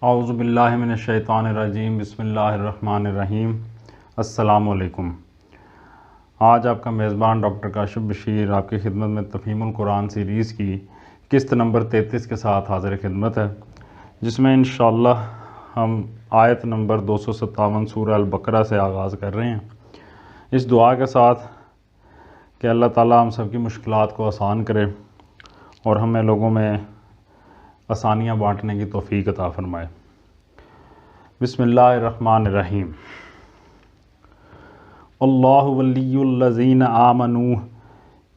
اعوذ باللہ من الشیطان الرجیم، بسم اللہ الرحمن الرحیم۔ السلام علیکم۔ آج آپ کا میزبان ڈاکٹر کاشف بشیر آپ کی خدمت میں تفہیم القرآن سیریز کی قسط نمبر 33 کے ساتھ حاضر خدمت ہے، جس میں انشاءاللہ ہم آیت نمبر 257 سورہ البقرہ سے آغاز کر رہے ہیں، اس دعا کے ساتھ کہ اللہ تعالیٰ ہم سب کی مشکلات کو آسان کرے اور ہمیں لوگوں میں آسانیاں بانٹنے کی توفیق عطا فرمائے۔ بسم اللہ الرحمن الرحیم۔ اللہ ولی الذین آمنوا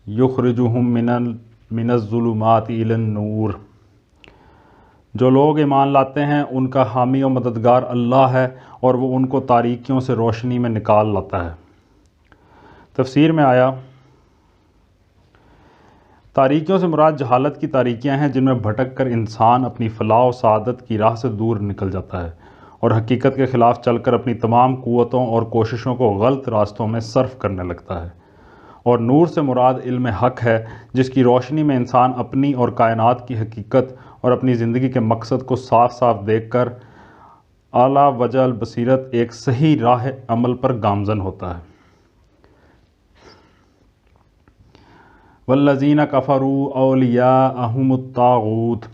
یخرجہم من الظلمات الی النور۔ جو لوگ ایمان لاتے ہیں ان کا حامی و مددگار اللہ ہے اور وہ ان کو تاریکیوں سے روشنی میں نکال لاتا ہے۔ تفسیر میں آیا، تاریکیوں سے مراد جہالت کی تاریکیاں ہیں جن میں بھٹک کر انسان اپنی فلاح و سعادت کی راہ سے دور نکل جاتا ہے اور حقیقت کے خلاف چل کر اپنی تمام قوتوں اور کوششوں کو غلط راستوں میں صرف کرنے لگتا ہے۔ اور نور سے مراد علم حق ہے، جس کی روشنی میں انسان اپنی اور کائنات کی حقیقت اور اپنی زندگی کے مقصد کو صاف صاف دیکھ کر اعلیٰ وجہ البصیرت ایک صحیح راہ عمل پر گامزن ہوتا ہے۔ والذین کفروا اولیاءہم الطاغوت،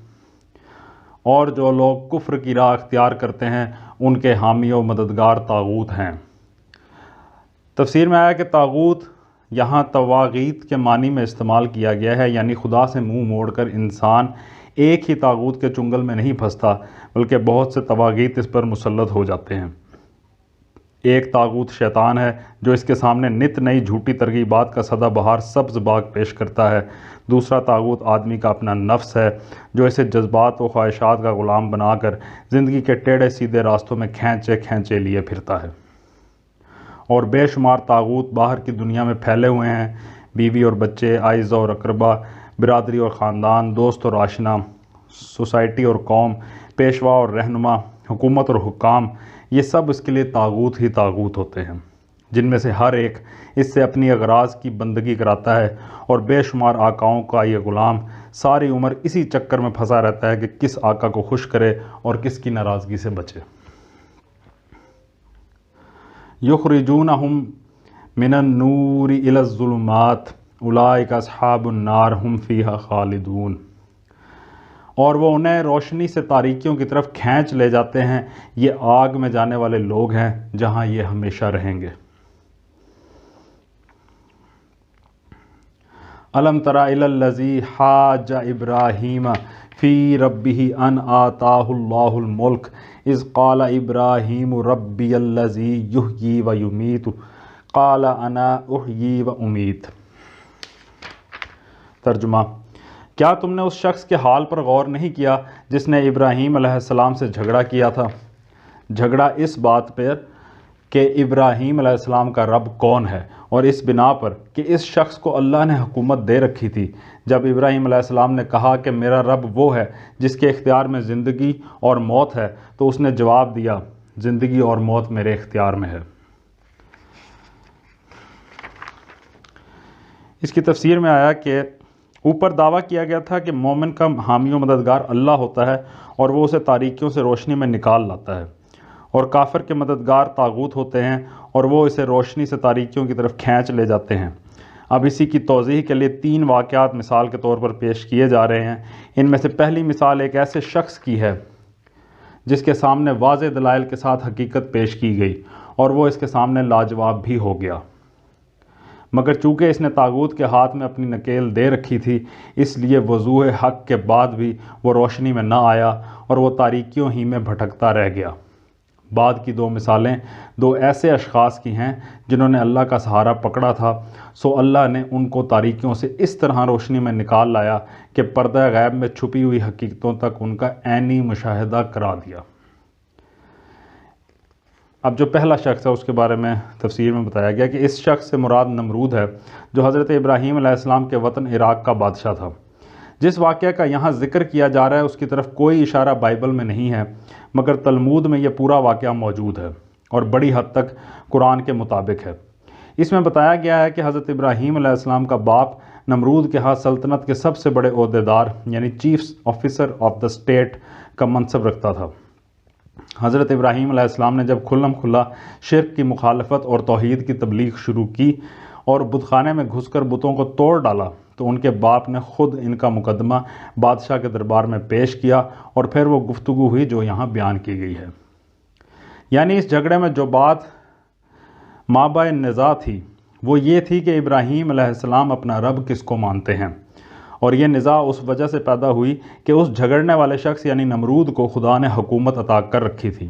اور جو لوگ کفر کی راہ اختیار کرتے ہیں ان کے حامی و مددگار طاغوت ہیں۔ تفسیر میں آیا کہ طاغوت یہاں طواغیت کے معنی میں استعمال کیا گیا ہے، یعنی خدا سے منہ موڑ کر انسان ایک ہی طاغوت کے چنگل میں نہیں پھنستا بلکہ بہت سے طواغیت اس پر مسلط ہو جاتے ہیں۔ ایک طاغوت شیطان ہے جو اس کے سامنے نت نئی جھوٹی ترغیبات کا سدا بہار سبز باغ پیش کرتا ہے۔ دوسرا طاغوت آدمی کا اپنا نفس ہے جو اسے جذبات و خواہشات کا غلام بنا کر زندگی کے ٹیڑھے سیدھے راستوں میں کھینچے کھینچے لیے پھرتا ہے۔ اور بے شمار طاغوت باہر کی دنیا میں پھیلے ہوئے ہیں، بیوی اور بچے، اعزہ اور اقربا، برادری اور خاندان، دوست اور آشنا، سوسائٹی اور قوم، پیشوا اور رہنما، حکومت اور حکام، یہ سب اس کے لیے طاغوت ہی طاغوت ہوتے ہیں، جن میں سے ہر ایک اس سے اپنی اغراض کی بندگی کراتا ہے، اور بے شمار آقاؤں کا یہ غلام ساری عمر اسی چکر میں پھنسا رہتا ہے کہ کس آقا کو خوش کرے اور کس کی ناراضگی سے بچے۔ یخرجونہم من النور الی الظلمات اولئک اصحاب النار ھم فیہا خالدون، اور وہ انہیں روشنی سے تاریکیوں کی طرف کھینچ لے جاتے ہیں، یہ آگ میں جانے والے لوگ ہیں جہاں یہ ہمیشہ رہیں گے۔ الم تر الی الذی حاج ابراہیم فی ربہ ان آتاہ اللہ الملک اذ قال ابراہیم ربی الذی یحیی و یمیت قال انا احیی و امیت۔ ترجمہ، کیا تم نے اس شخص کے حال پر غور نہیں کیا جس نے ابراہیم علیہ السلام سے جھگڑا کیا تھا؟ جھگڑا اس بات پر کہ ابراہیم علیہ السلام کا رب کون ہے، اور اس بنا پر کہ اس شخص کو اللہ نے حکومت دے رکھی تھی۔ جب ابراہیم علیہ السلام نے کہا کہ میرا رب وہ ہے جس کے اختیار میں زندگی اور موت ہے، تو اس نے جواب دیا، زندگی اور موت میرے اختیار میں ہے۔ اس کی تفسیر میں آیا کہ اوپر دعویٰ کیا گیا تھا کہ مومن کا حامی و مددگار اللہ ہوتا ہے اور وہ اسے تاریکیوں سے روشنی میں نکال لاتا ہے، اور کافر کے مددگار طاغوت ہوتے ہیں اور وہ اسے روشنی سے تاریکیوں کی طرف کھینچ لے جاتے ہیں۔ اب اسی کی توضیح کے لیے 3 واقعات مثال کے طور پر پیش کیے جا رہے ہیں۔ ان میں سے پہلی مثال ایک ایسے شخص کی ہے جس کے سامنے واضح دلائل کے ساتھ حقیقت پیش کی گئی اور وہ اس کے سامنے لاجواب بھی ہو گیا، مگر چونکہ اس نے طاغوت کے ہاتھ میں اپنی نکیل دے رکھی تھی، اس لیے وضوح حق کے بعد بھی وہ روشنی میں نہ آیا اور وہ تاریکیوں ہی میں بھٹکتا رہ گیا۔ بعد کی 2 مثالیں 2 ایسے اشخاص کی ہیں جنہوں نے اللہ کا سہارا پکڑا تھا، سو اللہ نے ان کو تاریکیوں سے اس طرح روشنی میں نکال لایا کہ پردہ غیب میں چھپی ہوئی حقیقتوں تک ان کا عینی مشاہدہ کرا دیا۔ اب جو پہلا شخص ہے اس کے بارے میں تفسیر میں بتایا گیا کہ اس شخص سے مراد نمرود ہے جو حضرت ابراہیم علیہ السلام کے وطن عراق کا بادشاہ تھا۔ جس واقعہ کا یہاں ذکر کیا جا رہا ہے اس کی طرف کوئی اشارہ بائبل میں نہیں ہے، مگر تلمود میں یہ پورا واقعہ موجود ہے اور بڑی حد تک قرآن کے مطابق ہے۔ اس میں بتایا گیا ہے کہ حضرت ابراہیم علیہ السلام کا باپ نمرود کے ہاں سلطنت کے سب سے بڑے عہدیدار یعنی chief officer of the state کا منصب رکھتا تھا۔ حضرت ابراہیم علیہ السلام نے جب کھلم کھلا شرک کی مخالفت اور توحید کی تبلیغ شروع کی اور بت خانے میں گھس کر بتوں کو توڑ ڈالا تو ان کے باپ نے خود ان کا مقدمہ بادشاہ کے دربار میں پیش کیا اور پھر وہ گفتگو ہوئی جو یہاں بیان کی گئی ہے۔ یعنی اس جھگڑے میں جو بات مابع نزاع تھی وہ یہ تھی کہ ابراہیم علیہ السلام اپنا رب کس کو مانتے ہیں، اور یہ نزاع اس وجہ سے پیدا ہوئی کہ اس جھگڑنے والے شخص یعنی نمرود کو خدا نے حکومت عطا کر رکھی تھی۔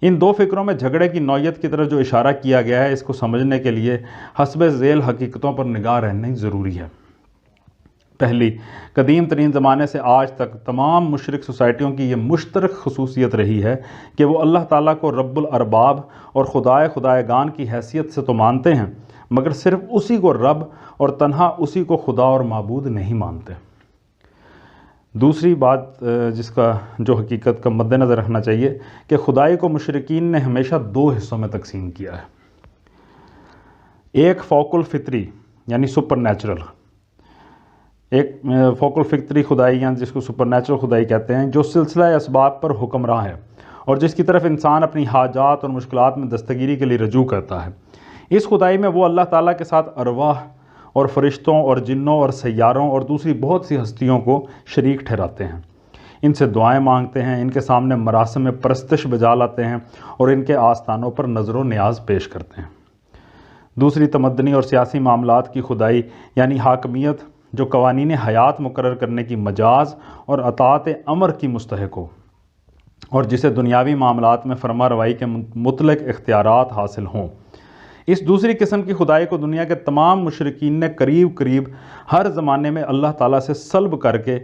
ان دو فکروں میں جھگڑے کی نوعیت کی طرف جو اشارہ کیا گیا ہے اس کو سمجھنے کے لیے حسب ذیل حقیقتوں پر نگاہ رہنا ضروری ہے۔ پہلی، قدیم ترین زمانے سے آج تک تمام مشرک سوسائٹیوں کی یہ مشترک خصوصیت رہی ہے کہ وہ اللہ تعالیٰ کو رب الارباب اور خدائے گان کی حیثیت سے تو مانتے ہیں مگر صرف اسی کو رب اور تنہا اسی کو خدا اور معبود نہیں مانتے۔ دوسری بات جس کا جو حقیقت کا مد نظر رکھنا چاہیے کہ خدائی کو مشرکین نے ہمیشہ دو حصوں میں تقسیم کیا ہے۔ ایک فوق الفطری یعنی سپر نیچرل، ایک فوق الفطری خدائی یعنی جس کو سپر نیچرل خدائی کہتے ہیں، جو سلسلہ اسباب پر حکمراں ہے اور جس کی طرف انسان اپنی حاجات اور مشکلات میں دستگیری کے لیے رجوع کرتا ہے۔ اس خدائی میں وہ اللہ تعالیٰ کے ساتھ ارواح اور فرشتوں اور جنوں اور سیاروں اور دوسری بہت سی ہستیوں کو شریک ٹھہراتے ہیں، ان سے دعائیں مانگتے ہیں، ان کے سامنے مراسم میں پرستش بجا لاتے ہیں اور ان کے آستانوں پر نظر و نیاز پیش کرتے ہیں۔ دوسری تمدنی اور سیاسی معاملات کی خدائی یعنی حاکمیت جو قوانین حیات مقرر کرنے کی مجاز اور اطاعت امر کی مستحق ہو اور جسے دنیاوی معاملات میں فرما روائی کے مطلق اختیارات حاصل ہوں۔ اس دوسری قسم کی خدائی کو دنیا کے تمام مشرکین نے قریب ہر زمانے میں اللہ تعالیٰ سے سلب کر کے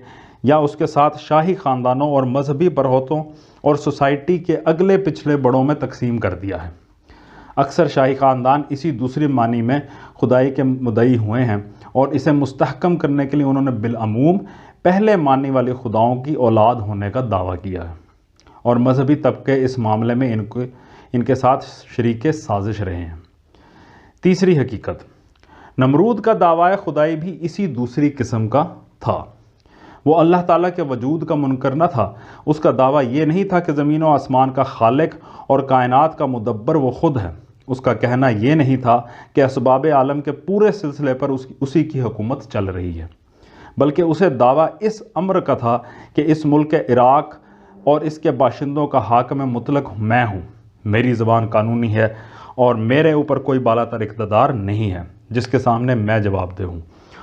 یا اس کے ساتھ شاہی خاندانوں اور مذہبی برہوتوں اور سوسائٹی کے اگلے پچھلے بڑوں میں تقسیم کر دیا ہے۔ اکثر شاہی خاندان اسی دوسری معنی میں خدائی کے مدعی ہوئے ہیں اور اسے مستحکم کرنے کے لیے انہوں نے بالعموم پہلے ماننے والے خداؤں کی اولاد ہونے کا دعویٰ کیا ہے، اور مذہبی طبقے اس معاملے میں ان کے ساتھ شریک سازش رہے ہیں۔ تیسری حقیقت، نمرود کا دعویٰ خدائی بھی اسی دوسری قسم کا تھا۔ وہ اللہ تعالیٰ کے وجود کا منکر نہ تھا، اس کا دعویٰ یہ نہیں تھا کہ زمین و آسمان کا خالق اور کائنات کا مدبر وہ خود ہے، اس کا کہنا یہ نہیں تھا کہ اسباب عالم کے پورے سلسلے پر اسی کی حکومت چل رہی ہے، بلکہ اسے دعویٰ اس امر کا تھا کہ اس ملک عراق اور اس کے باشندوں کا حاکم مطلق میں ہوں، میری زبان قانونی ہے اور میرے اوپر کوئی بالا تر اقتدار نہیں ہے جس کے سامنے میں جواب دہ ہوں،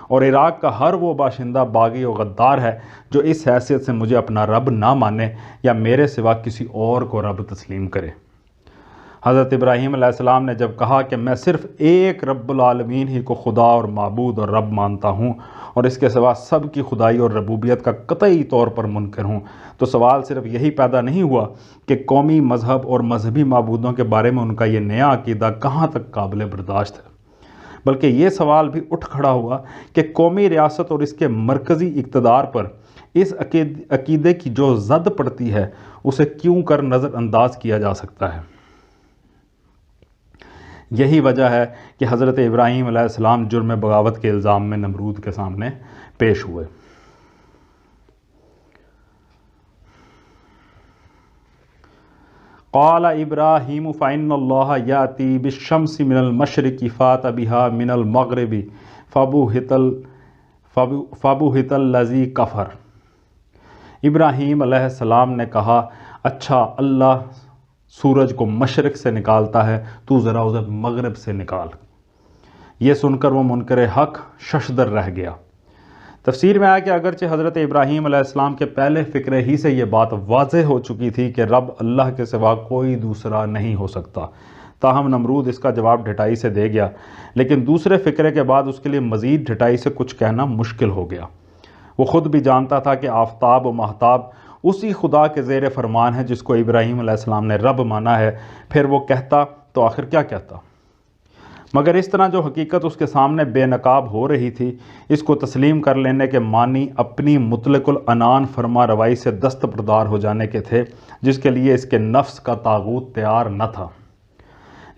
اور عراق کا ہر وہ باشندہ باغی و غدار ہے جو اس حیثیت سے مجھے اپنا رب نہ مانے یا میرے سوا کسی اور کو رب تسلیم کرے۔ حضرت ابراہیم علیہ السلام نے جب کہا کہ میں صرف ایک رب العالمین ہی کو خدا اور معبود اور رب مانتا ہوں اور اس کے سوا سب کی خدائی اور ربوبیت کا قطعی طور پر منکر ہوں، تو سوال صرف یہی پیدا نہیں ہوا کہ قومی مذہب اور مذہبی معبودوں کے بارے میں ان کا یہ نیا عقیدہ کہاں تک قابل برداشت ہے، بلکہ یہ سوال بھی اٹھ کھڑا ہوا کہ قومی ریاست اور اس کے مرکزی اقتدار پر اس عقیدے کی جو زد پڑتی ہے اسے کیوں کر نظر انداز کیا جا سکتا ہے۔ یہی وجہ ہے کہ حضرت ابراہیم علیہ السلام جرم بغاوت کے الزام میں نمرود کے سامنے پیش ہوئے۔ قال ابراہیم فإن اللہ یأتی بالشمس من المشرق فات بها من المغرب فبہت الذی کفر۔ ابراہیم علیہ السلام نے کہا، اچھا اللہ سورج کو مشرق سے نکالتا ہے، تو ذرا اسے مغرب سے نکال۔ یہ سن کر وہ منکر حق ششدر رہ گیا۔ تفسیر میں آیا کہ اگرچہ حضرت ابراہیم علیہ السلام کے پہلے فکرے ہی سے یہ بات واضح ہو چکی تھی کہ رب اللہ کے سوا کوئی دوسرا نہیں ہو سکتا، تاہم نمرود اس کا جواب ڈھٹائی سے دے گیا، لیکن دوسرے فکرے کے بعد اس کے لیے مزید ڈھٹائی سے کچھ کہنا مشکل ہو گیا۔ وہ خود بھی جانتا تھا کہ آفتاب و ماہتاب اسی خدا کے زیر فرمان ہے جس کو ابراہیم علیہ السلام نے رب مانا ہے، پھر وہ کہتا تو آخر کیا کہتا؟ مگر اس طرح جو حقیقت اس کے سامنے بے نقاب ہو رہی تھی، اس کو تسلیم کر لینے کے معنی اپنی مطلق العنان فرما روائی سے دستبردار ہو جانے کے تھے، جس کے لیے اس کے نفس کا طاغوت تیار نہ تھا،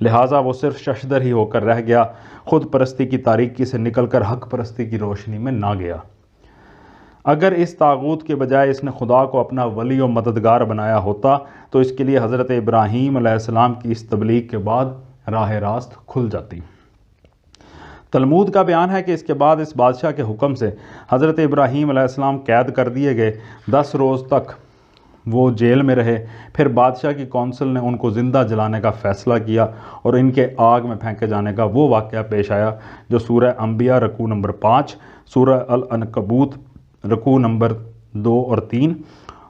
لہٰذا وہ صرف ششدر ہی ہو کر رہ گیا، خود پرستی کی تاریکی سے نکل کر حق پرستی کی روشنی میں نہ گیا۔ اگر اس طاغوت کے بجائے اس نے خدا کو اپنا ولی و مددگار بنایا ہوتا تو اس کے لیے حضرت ابراہیم علیہ السلام کی اس تبلیغ کے بعد راہ راست کھل جاتی۔ تلمود کا بیان ہے کہ اس کے بعد اس بادشاہ کے حکم سے حضرت ابراہیم علیہ السلام قید کر دیے گئے، 10 روز تک وہ جیل میں رہے۔ پھر بادشاہ کی کونسل نے ان کو زندہ جلانے کا فیصلہ کیا اور ان کے آگ میں پھینکے جانے کا وہ واقعہ پیش آیا جو سورہ انبیاء رکوع نمبر 5، سورہ العنکبوت رکوع نمبر 2 اور 3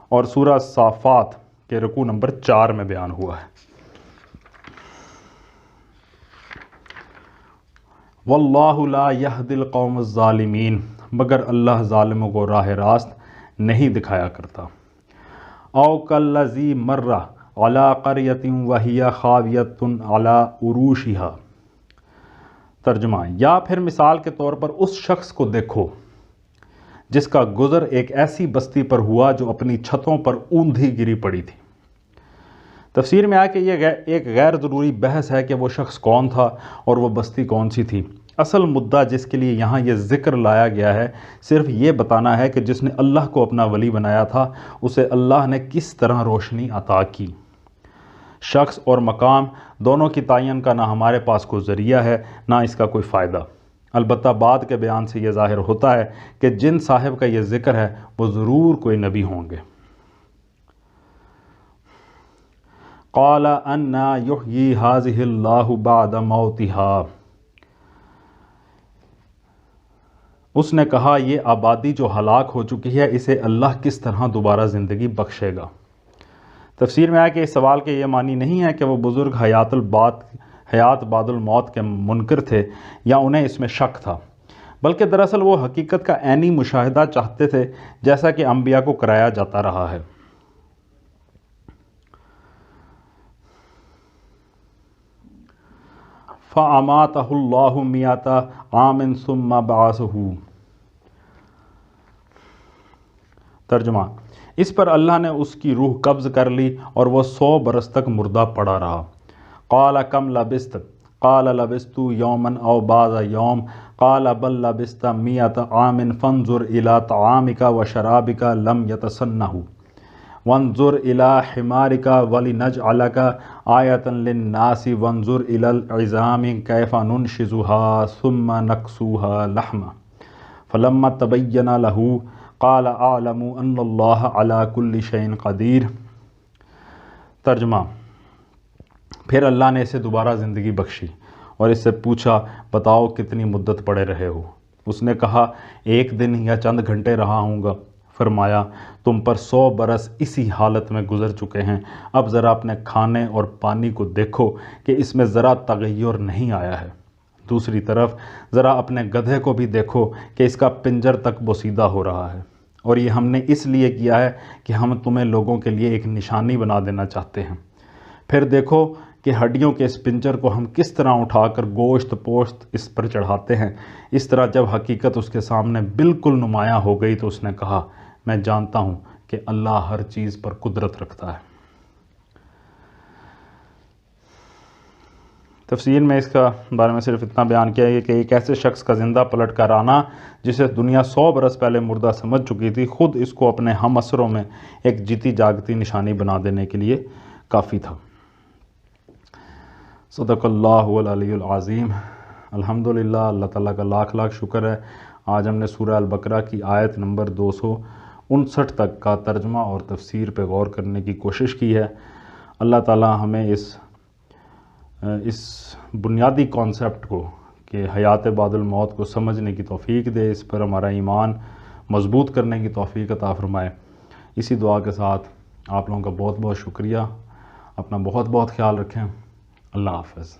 اور سورہ صافات کے رکوع نمبر 4 میں بیان ہوا ہے۔ واللہ لا یہدی القوم الظالمین، مگر اللہ ظالموں کو راہ راست نہیں دکھایا کرتا۔ او کالذی مر علی قریۃ وہی خاویۃ علی عروشہا، ترجمہ، یا پھر مثال کے طور پر اس شخص کو دیکھو جس کا گزر ایک ایسی بستی پر ہوا جو اپنی چھتوں پر اوندھی گری پڑی تھی۔ تفسیر میں آیا کہ یہ ایک غیر ضروری بحث ہے کہ وہ شخص کون تھا اور وہ بستی کون سی تھی۔ اصل مدعا جس کے لیے یہاں یہ ذکر لایا گیا ہے صرف یہ بتانا ہے کہ جس نے اللہ کو اپنا ولی بنایا تھا اسے اللہ نے کس طرح روشنی عطا کی۔ شخص اور مقام دونوں کی تعین کا نہ ہمارے پاس کوئی ذریعہ ہے نہ اس کا کوئی فائدہ، البتہ بعد کے بیان سے یہ ظاہر ہوتا ہے کہ جن صاحب کا یہ ذکر ہے وہ ضرور کوئی نبی ہوں گے۔ قال انا یحیی ھذہ اللہ بعد موتہا، اس نے کہا یہ آبادی جو ہلاک ہو چکی ہے اسے اللہ کس طرح دوبارہ زندگی بخشے گا۔ تفسیر میں آیا کہ اس سوال کے یہ معنی نہیں ہے کہ وہ بزرگ حیات بعد الموت کے منکر تھے یا انہیں اس میں شک تھا، بلکہ دراصل وہ حقیقت کا عینی مشاہدہ چاہتے تھے جیسا کہ انبیاء کو کرایا جاتا رہا ہے۔ فَأَمَاتَهُ اللَّهُ مِئَةَ عَامٍ ثُمَّ بَعَثَهُ، ترجمہ، اس پر اللہ نے اس کی روح قبض کر لی اور وہ 100 برس تک مردہ پڑا رہا۔ قال کم لبست، قال لبست یوما او بعض یوم، قال بل لبست 100 عام فانظر الى طعامک وشرابک لم یتسنہ وانظر الى حمارک ولنجعلک آیۃ للناس وانظر الى العظام کیف ننشزها ثم نکسوها لحما فلما تبین له قال اعلم ان اللہ علی کل شیء قدیر، ترجمہ، پھر اللہ نے اسے دوبارہ زندگی بخشی اور اس سے پوچھا بتاؤ کتنی مدت پڑے رہے ہو؟ اس نے کہا 1 دن یا چند گھنٹے رہا ہوں گا۔ فرمایا تم پر 100 برس اسی حالت میں گزر چکے ہیں، اب ذرا اپنے کھانے اور پانی کو دیکھو کہ اس میں ذرا تغیر نہیں آیا ہے، دوسری طرف ذرا اپنے گدھے کو بھی دیکھو کہ اس کا پنجر تک بوسیدہ ہو رہا ہے، اور یہ ہم نے اس لیے کیا ہے کہ ہم تمہیں لوگوں کے لیے ایک نشانی بنا دینا چاہتے ہیں۔ پھر دیکھو کہ ہڈیوں کے اس پنجر کو ہم کس طرح اٹھا کر گوشت پوشت اس پر چڑھاتے ہیں۔ اس طرح جب حقیقت اس کے سامنے بالکل نمایاں ہو گئی تو اس نے کہا میں جانتا ہوں کہ اللہ ہر چیز پر قدرت رکھتا ہے۔ تفسیر میں اس کا بارے میں صرف اتنا بیان کیا ہے کہ ایک ایسے شخص کا زندہ پلٹ کر آنا جسے دنیا 100 برس پہلے مردہ سمجھ چکی تھی خود اس کو اپنے ہم عصروں میں ایک جیتی جاگتی نشانی بنا دینے کے لیے کافی تھا۔ صدق اللہ العلی العظیم۔ الحمدللہ، اللہ تعالیٰ کا لاکھ لاکھ شکر ہے، آج ہم نے سورہ البقرہ کی آیت نمبر 259 تک کا ترجمہ اور تفسیر پہ غور کرنے کی کوشش کی ہے۔ اللہ تعالیٰ ہمیں اس بنیادی کانسیپٹ کو کہ حیات بعد الموت کو سمجھنے کی توفیق دے، اس پر ہمارا ایمان مضبوط کرنے کی توفیق عطا فرمائے۔ اسی دعا کے ساتھ آپ لوگوں کا بہت بہت شکریہ، اپنا بہت بہت خیال رکھیں، اللہ حافظ۔